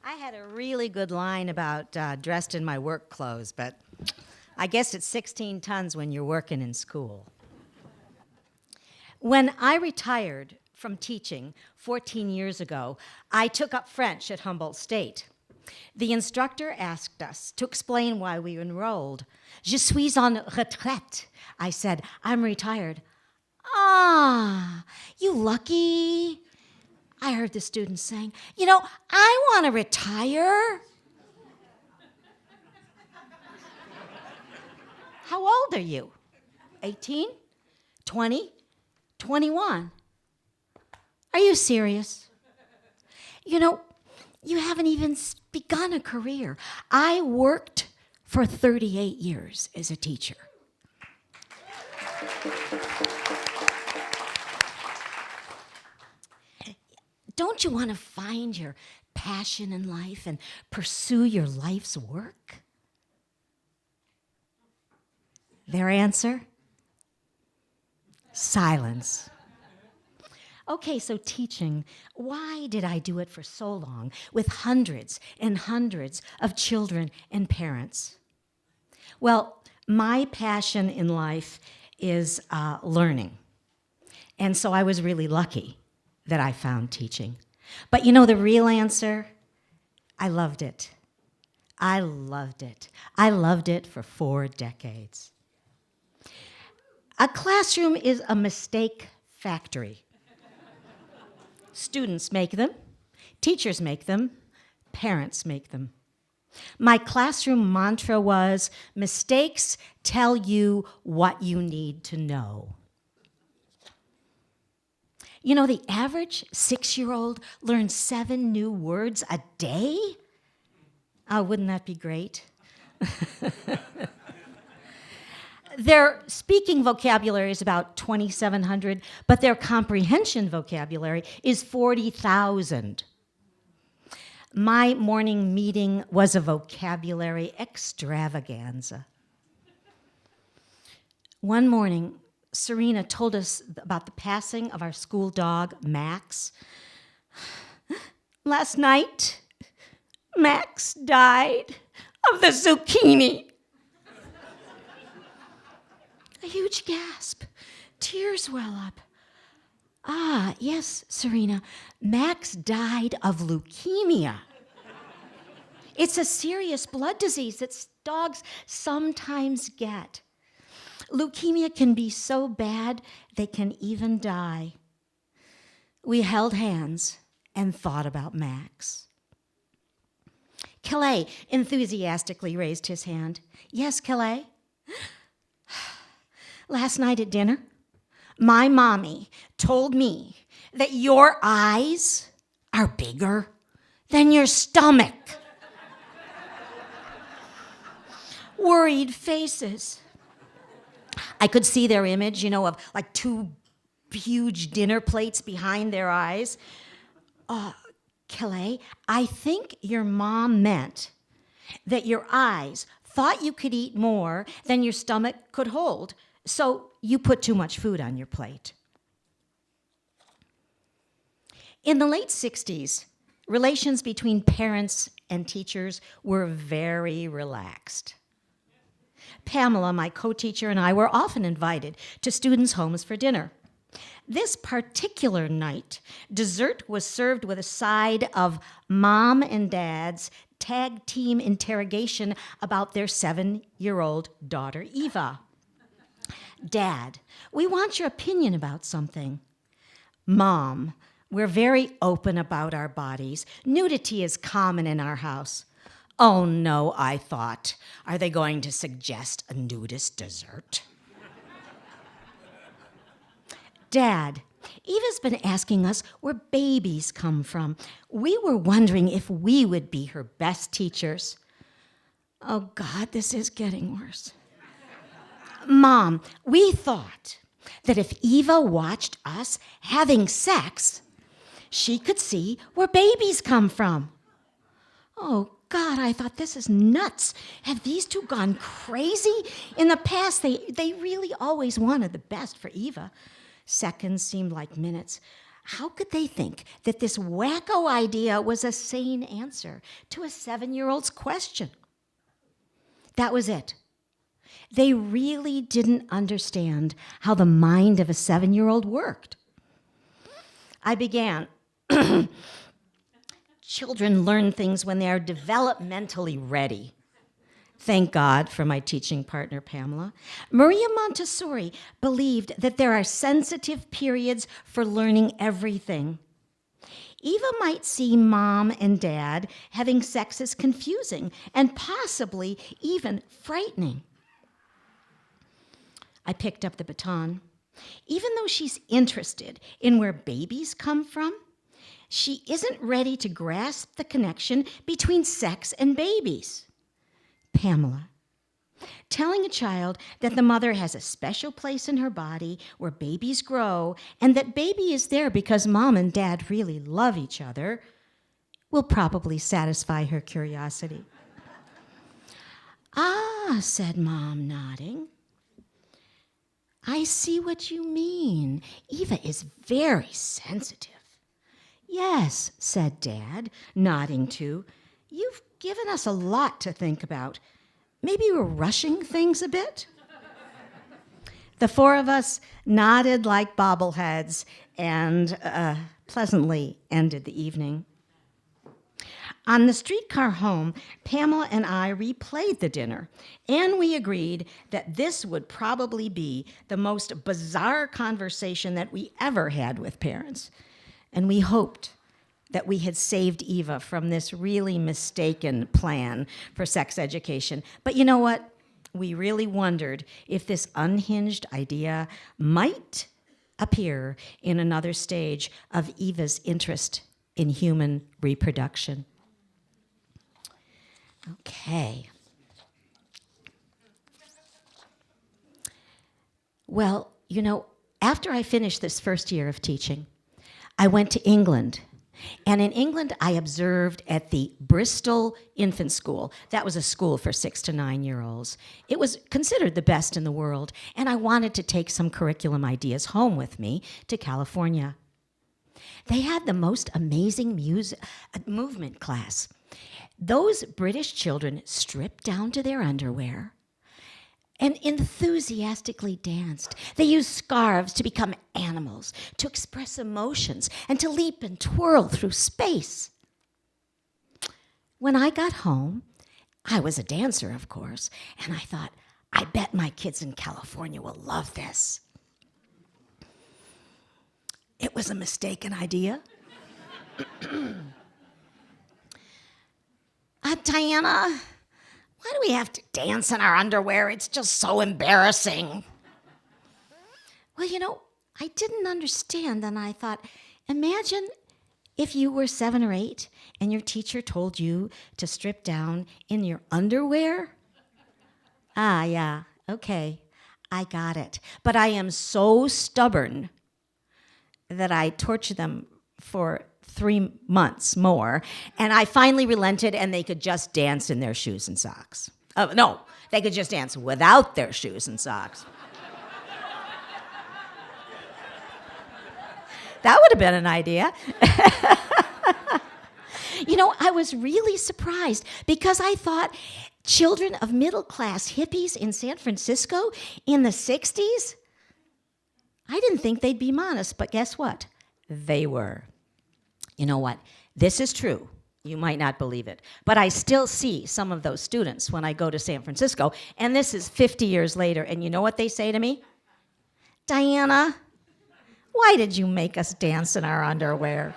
I had a really good line about dressed in my work clothes, but I guess it's 16 tons when you're working in school. When I retired from teaching 14 years ago, I took up French at Humboldt State. The instructor asked us to explain why we enrolled. Je suis en retraite. I said, I'm retired. Ah, you lucky. I heard the students saying, I want to retire. How old are you? 18? 20? 21? Are you serious? You haven't even begun a career. I worked for 38 years as a teacher. Don't you want to find your passion in life and pursue your life's work? Their answer? Silence. Okay, so teaching. Why did I do it for so long with hundreds and hundreds of children and parents? Well, my passion in life is learning. And so I was really lucky that I found teaching. But the real answer? I loved it. I loved it. I loved it for 4 decades. A classroom is a mistake factory. Students make them, teachers make them, parents make them. My classroom mantra was, mistakes tell you what you need to know. The average 6-year-old learns 7 new words a day? Oh, wouldn't that be great? Their speaking vocabulary is about 2,700, but their comprehension vocabulary is 40,000. My morning meeting was a vocabulary extravaganza. One morning, Serena told us about the passing of our school dog, Max. Last night, Max died of the zucchini. A huge gasp. Tears well up. Ah, yes, Serena, Max died of leukemia. It's a serious blood disease that dogs sometimes get. Leukemia can be so bad they can even die. We held hands and thought about Max. Calais enthusiastically raised his hand. Yes, Calais? Last night at dinner, my mommy told me that your eyes are bigger than your stomach. Worried faces. I could see their image, of like 2 huge dinner plates behind their eyes. Calais, I think your mom meant that your eyes thought you could eat more than your stomach could hold, so you put too much food on your plate. In the late 60s, relations between parents and teachers were very relaxed. Pamela, my co-teacher, and I were often invited to students' homes for dinner. This particular night, dessert was served with a side of mom and dad's tag team interrogation about their 7-year-old daughter, Eva. Dad, we want your opinion about something. Mom, we're very open about our bodies. Nudity is common in our house. Oh no, I thought. Are they going to suggest a nudist dessert? Dad, Eva's been asking us where babies come from. We were wondering if we would be her best teachers. Oh God, this is getting worse. Mom, we thought that if Eva watched us having sex, she could see where babies come from. Oh God, I thought this is nuts. Have these two gone crazy? In the past, they really always wanted the best for Eva. Seconds seemed like minutes. How could they think that this wacko idea was a sane answer to a 7-year-old's question? That was it. They really didn't understand how the mind of a 7-year-old worked. I began. Children learn things when they are developmentally ready. Thank God for my teaching partner, Pamela. Maria Montessori believed that there are sensitive periods for learning everything. Eva might see mom and dad having sex as confusing and possibly even frightening. I picked up the baton. Even though she's interested in where babies come from, she isn't ready to grasp the connection between sex and babies. Pamela, telling a child that the mother has a special place in her body where babies grow and that baby is there because mom and dad really love each other will probably satisfy her curiosity. Ah, said Mom, nodding. I see what you mean. Eva is very sensitive. Yes, said Dad, nodding too. You've given us a lot to think about. Maybe we're rushing things a bit? The four of us nodded like bobbleheads and pleasantly ended the evening. On the streetcar home, Pamela and I replayed the dinner, and we agreed that this would probably be the most bizarre conversation that we ever had with parents. And we hoped that we had saved Eva from this really mistaken plan for sex education. But you know what? We really wondered if this unhinged idea might appear in another stage of Eva's interest in human reproduction. Okay. Well, you know, after I finished this first year of teaching, I went to England. And in England, I observed at the Bristol Infant School. That was a school for 6 to 9-year-olds. It was considered the best in the world, and I wanted to take some curriculum ideas home with me to California. They had the most amazing movement class. Those British children stripped down to their underwear and enthusiastically danced. They used scarves to become animals, to express emotions, and to leap and twirl through space. When I got home, I was a dancer, of course, and I thought, I bet my kids in California will love this. It was a mistaken idea. Diana, why do we have to dance in our underwear? It's just so embarrassing. Well, you know, I didn't understand, and I thought, imagine if you were 7 or 8 and your teacher told you to strip down in your underwear. Ah, yeah, okay, I got it. But I am so stubborn that I torture them for 3 months more, and I finally relented, and they could just dance in their shoes and socks. No, they could just dance without their shoes and socks. That would have been an idea. You know, I was really surprised because I thought children of middle-class hippies in San Francisco in the 60s, I didn't think they'd be modest, but guess what? They were. You know what? This is true. You might not believe it. But I still see some of those students when I go to San Francisco, and this is 50 years later, and you know what they say to me? Diana, why did you make us dance in our underwear?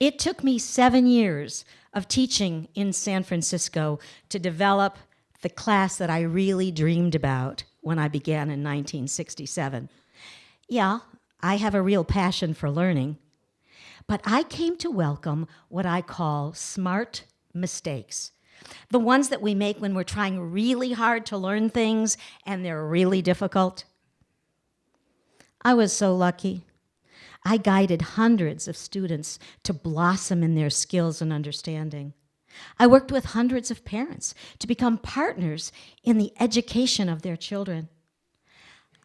It took me 7 years of teaching in San Francisco to develop the class that I really dreamed about when I began in 1967. Yeah, I have a real passion for learning, but I came to welcome what I call smart mistakes. The ones that we make when we're trying really hard to learn things and they're really difficult. I was so lucky. I guided hundreds of students to blossom in their skills and understanding. I worked with hundreds of parents to become partners in the education of their children.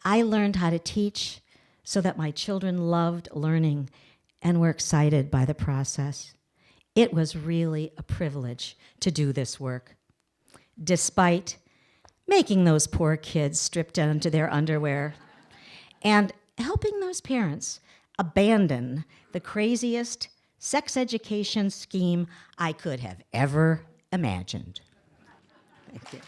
I learned how to teach so that my children loved learning and were excited by the process. It was really a privilege to do this work, despite making those poor kids strip down to their underwear and helping those parents abandon the craziest sex education scheme I could have ever imagined. Thank you.